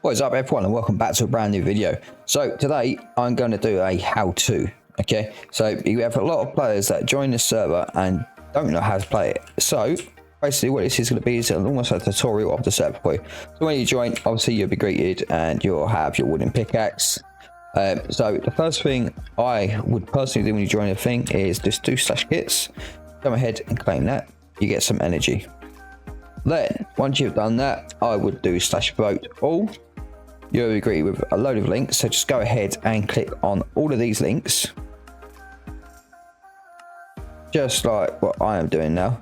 What is up everyone, and welcome back to a brand new video. So today I'm going to do a how-to. Okay, so you have a lot of players that join the server and don't know how to play it. So basically what this is going to be is almost a tutorial of the server for you. So when you join, obviously you'll be greeted and you'll have your wooden pickaxe. So the first thing I would personally do when you join a thing is just do /kits. Go ahead and claim that. You get some energy. Then once you've done that, I would do /vote all. You'll be greeted with a load of links, so just go ahead and click on all of these links, just like what I am doing now.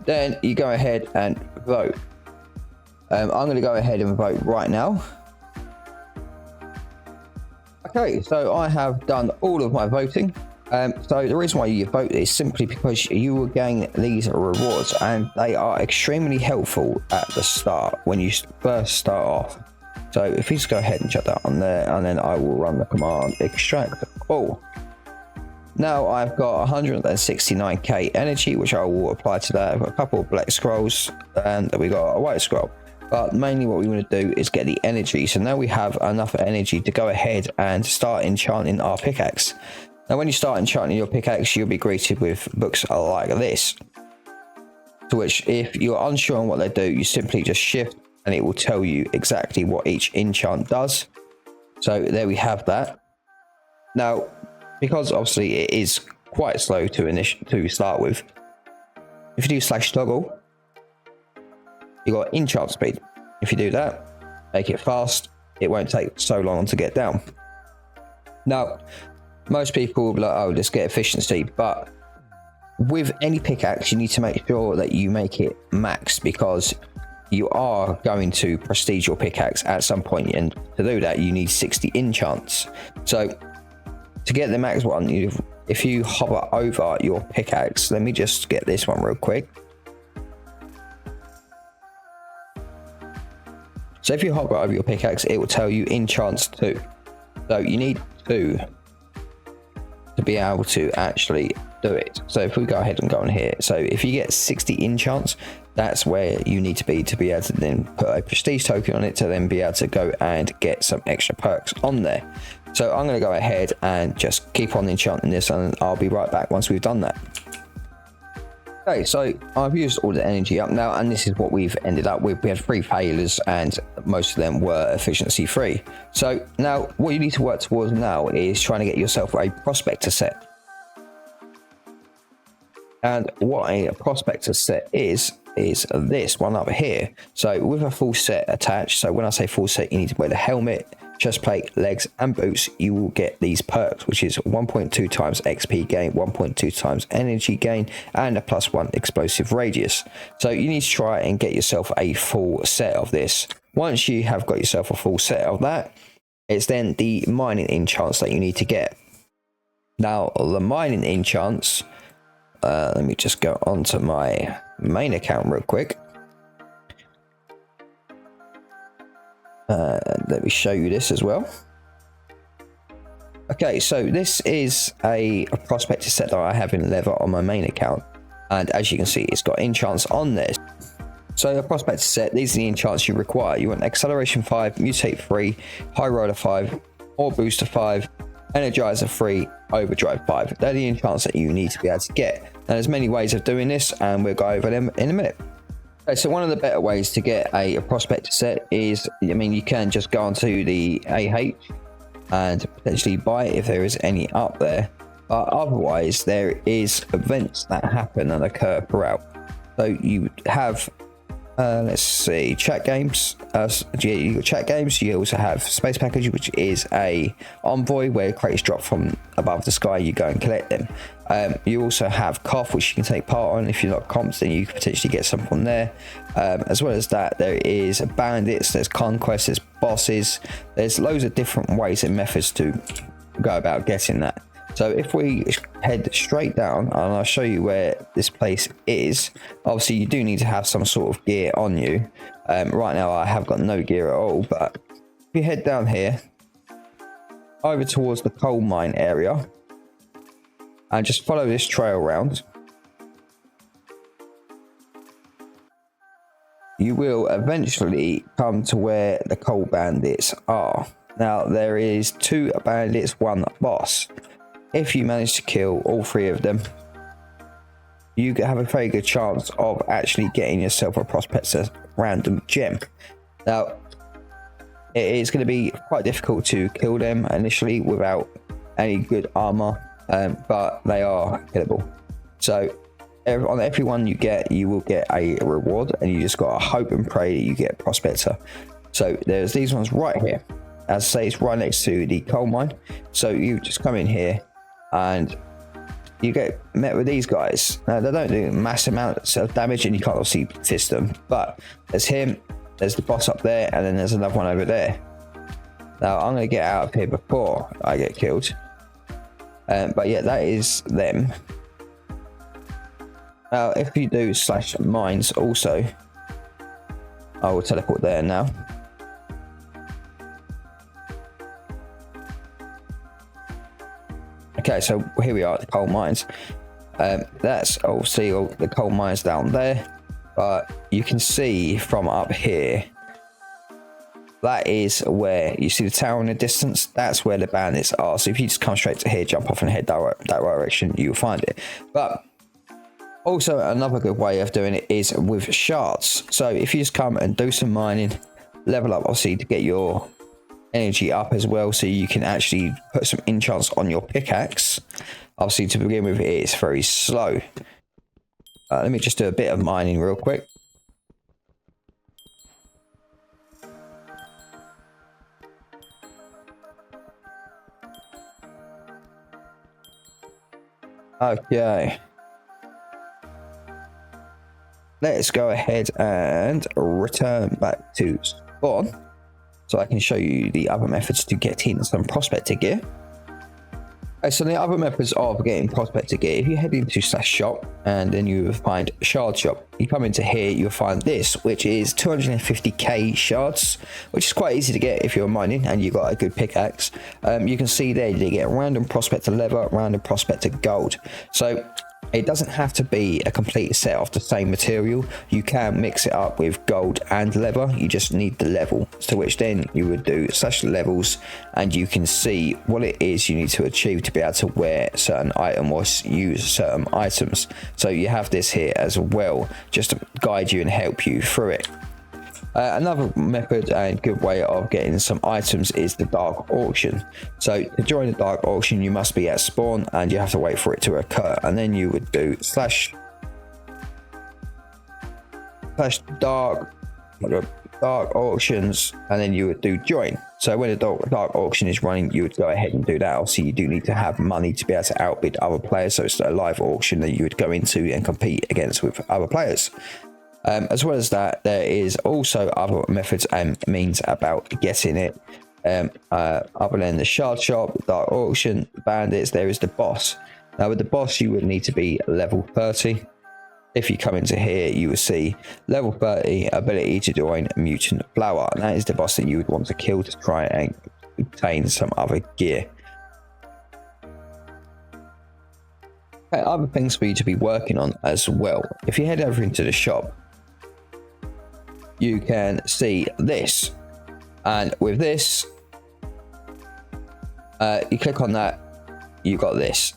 Then you go ahead and vote. I'm going to go ahead and vote right now. Okay, so I have done all of my voting. So the reason why you vote is simply because you will gain these rewards, and they are extremely helpful at the start when you first start off. So if you just go ahead and check that on there, and then I will run the command extract all. Now I've got 169k energy, which I will apply to that. I've got a couple of black scrolls and we got a white scroll. But mainly what we want to do is get the energy. So now we have enough energy to go ahead and start enchanting our pickaxe. Now when you start enchanting your pickaxe, you'll be greeted with books like this. To which, if you're unsure on what they do, you simply just shift and it will tell you exactly what each enchant does. So there we have that. Now, because obviously it is quite slow to start with, if you do /toggle, you got enchant speed. If you do that, make it fast, it won't take so long to get down. Now, most people will be like, oh, let's get efficiency, but with any pickaxe, you need to make sure that you make it max, because you are going to prestige your pickaxe at some point, and to do that you need 60 enchants. So to get the max one, if you hover over your pickaxe, let me just get this one real quick. So if you hover over your pickaxe, it will tell you enchants 2. So you need 2 to be able to actually do it. So if we go ahead and go on here, so if you get 60 enchants, that's where you need to be able to then put a prestige token on it, to then be able to go and get some extra perks on there. So I'm going to go ahead and just keep on enchanting this, and I'll be right back once we've done that. Okay, so I've used all the energy up now, and this is what we've ended up with. We had 3 failures and most of them were efficiency free. So now what you need to work towards now is trying to get yourself a prospector set. And what a prospector set is this one up here. So with a full set attached, so when I say full set, you need to wear the helmet, chest plate, legs and boots. You will get these perks, which is 1.2 times XP gain, 1.2 times energy gain, and a +1 explosive radius. So you need to try and get yourself a full set of this. Once you have got yourself a full set of that, it's then the mining enchants that you need to get. Now the mining enchants, let me just go onto my main account real quick. Let me show you this as well. Okay, so this is a prospector set that I have in leather on my main account, and as you can see, it's got enchants on this. So a prospector set, these are the enchants you require. You want acceleration 5, mutate 3, high roller 5, or booster 5, energizer 3, overdrive 5. They're the enchants that you need to be able to get. Now there's many ways of doing this, and we'll go over them in a minute. Okay, so one of the better ways to get a prospector set is, I mean, you can just go onto the AH and potentially buy it if there is any up there, but otherwise there is events that happen and occur throughout. So you have let's see, chat games. You got chat games. You also have space package, which is a envoy where crates drop from above the sky. You go and collect them. You also have KOTH, which you can take part on. If you're not comps, then you can potentially get some from there. As well as that, there is bandits, there's conquests, there's bosses. There's loads of different ways and methods to go about getting that. So if we head straight down, and I'll show you where this place is. Obviously you do need to have some sort of gear on you. Right now I have got no gear at all, but if you head down here over towards the coal mine area and just follow this trail round, you will eventually come to where the coal bandits are. Now, there is 2 bandits, 1 boss. If you manage to kill all 3 of them, you have a very good chance of actually getting yourself a prospector random gem. Now, it is going to be quite difficult to kill them initially without any good armor, but they are killable. So on every one you get, you will get a reward, and you just got to hope and pray that you get a prospector. So there's these ones right here. As I say, it's right next to the coal mine. So you just come in here and you get met with these guys. Now, they don't do massive amounts of damage, and you can't obviously fist them, but there's him, there's the boss up there, and then there's another one over there. Now, I'm going to get out of here before I get killed. But yeah, that is them. Now, if you do slash mines also, I will teleport there now. Okay, so here we are at the coal mines. That's obviously all the coal mines down there, but you can see from up here, that is where you see the tower in the distance. That's where the bandits are. So if you just come straight to here, jump off and head that direction, you'll find it. But also, another good way of doing it is with shards. So if you just come and do some mining, level up obviously to get your energy up as well, so you can actually put some enchants on your pickaxe. Obviously, to begin with, it's very slow. Let me just do a bit of mining real quick. Okay, let's go ahead and return back to spawn, so I can show you the other methods to getting some prospector gear. Okay, so the other methods of getting prospector gear, if you head into /shop and then you will find shard shop, you come into here, you'll find this, which is 250k shards, which is quite easy to get if you're mining and you've got a good pickaxe. You can see there you get random prospector leather, random prospector gold. So it doesn't have to be a complete set of the same material. You can mix it up with gold and leather. You just need the level, to which then you would do slash levels, and you can see what it is you need to achieve to be able to wear certain item or use certain items. So you have this here as well, just to guide you and help you through it. Another method and good way of getting some items is the dark auction. So to join the dark auction, you must be at spawn and you have to wait for it to occur, and then you would do slash dark auctions, and then you would do join. So when the dark auction is running, you would go ahead and do that. Obviously, you do need to have money to be able to outbid other players, so it's a live auction that you would go into and compete against with other players. As well as that, there is also other methods and means about getting it. Other than the shard shop, dark auction, bandits, there is the boss. Now with the boss, you would need to be level 30. If you come into here, you will see level 30, ability to join mutant flower. And that is the boss that you would want to kill to try and obtain some other gear. Okay, other things for you to be working on as well. If you head over into the shop, you can see this, and with this, you click on that, you got this.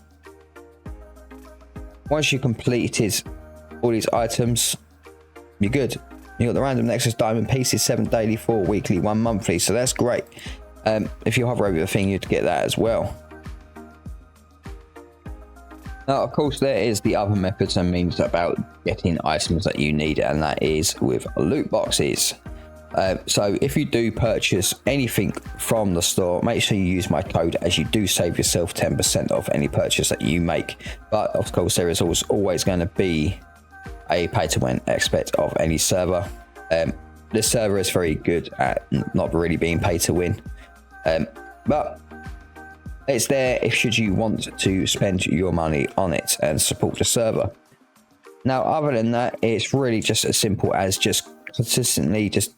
Once you completed all these items, you're good. You got the random Nexus diamond pieces, 7 daily, 4 weekly, 1 monthly, so that's great. If you hover over the thing, you'd get that as well. Now, of course, there is the other methods and means about getting items that you need, and that is with loot boxes. So if you do purchase anything from the store, make sure you use my code, as you do save yourself 10% off any purchase that you make. But of course, there is always going to be a pay to win aspect of any server. This server is very good at not really being pay to win, but it's there if should you want to spend your money on it and support the server. Now, other than that, it's really just as simple as just consistently just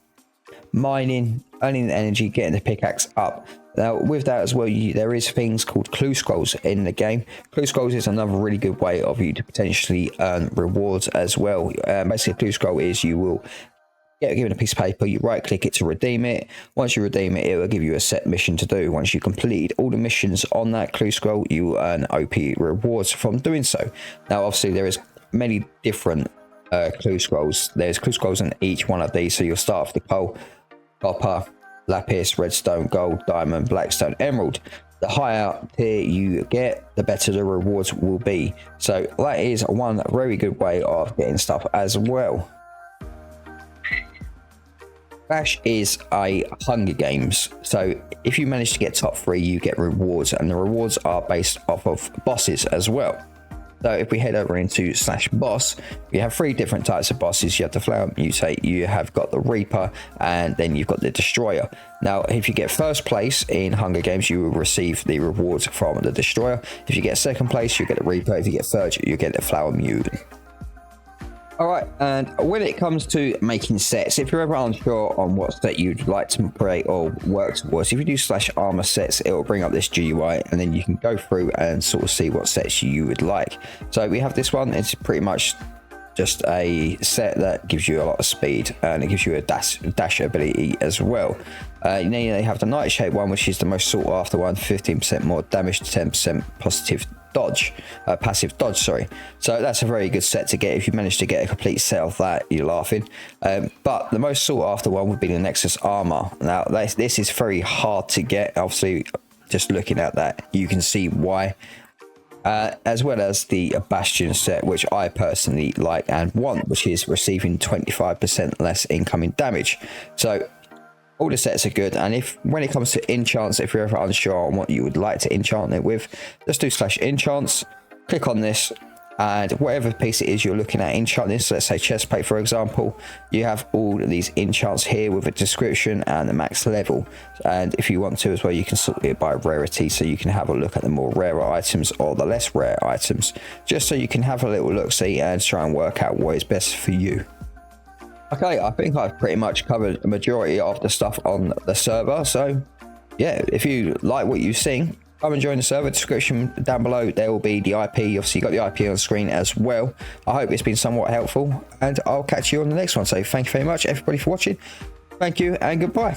mining, earning energy, getting the pickaxe up. Now, with that as well, there is things called clue scrolls in the game. Clue scrolls is another really good way of you to potentially earn rewards as well. Basically, a clue scroll is you will get given a piece of paper, you right click it to redeem it. Once you redeem it, it will give you a set mission to do. Once you completed all the missions on that clue scroll, you will earn OP rewards from doing so. Now obviously there is many different clue scrolls. There's clue scrolls in each one of these, so you'll start off the coal, copper, lapis, redstone, gold, diamond, blackstone, emerald. The higher tier you get, the better the rewards will be. So that is one very good way of getting stuff as well. Bash is a Hunger Games, so if you manage to get top 3, you get rewards, and the rewards are based off of bosses as well. So if we head over into /boss, you have 3 different types of bosses. You have the Flower Mutate, you have got the Reaper, and then you've got the Destroyer. Now, if you get first place in Hunger Games, you will receive the rewards from the Destroyer. If you get second place, you get the Reaper. If you get third, you get the Flower Mutate. Alright, and when it comes to making sets, if you're ever unsure on what set you'd like to create or work towards, if you do /armor sets, it will bring up this GUI, and then you can go through and sort of see what sets you would like. So we have this one. It's pretty much just a set that gives you a lot of speed, and it gives you a dash ability as well. Then they have the Nightshade one, which is the most sought after one, 15% more damage to 10% positive dodge, passive dodge, sorry. So that's a very good set to get. If you manage to get a complete set of that, you're laughing. But the most sought after one would be the Nexus armor. Now this is very hard to get. Obviously, just looking at that, you can see why. As well as the Bastion set, which I personally like and want, which is receiving 25% less incoming damage. So all the sets are good, and when it comes to enchants, if you're ever unsure on what you would like to enchant it with, just do /enchants, click on this, and whatever piece it is you're looking at enchant this, let's say chestplate for example, you have all of these enchants here with a description and the max level. And if you want to as well, you can sort it by rarity, so you can have a look at the more rarer items or the less rare items, just so you can have a little look see and try and work out what is best for you. Okay, I think I've pretty much covered the majority of the stuff on the server. So yeah, if you like what you've seen, come and join the server. Description down below, there will be the IP. Obviously, you got the IP on screen as well. I hope it's been somewhat helpful, and I'll catch you on the next one. So thank you very much, everybody, for watching. Thank you, and goodbye.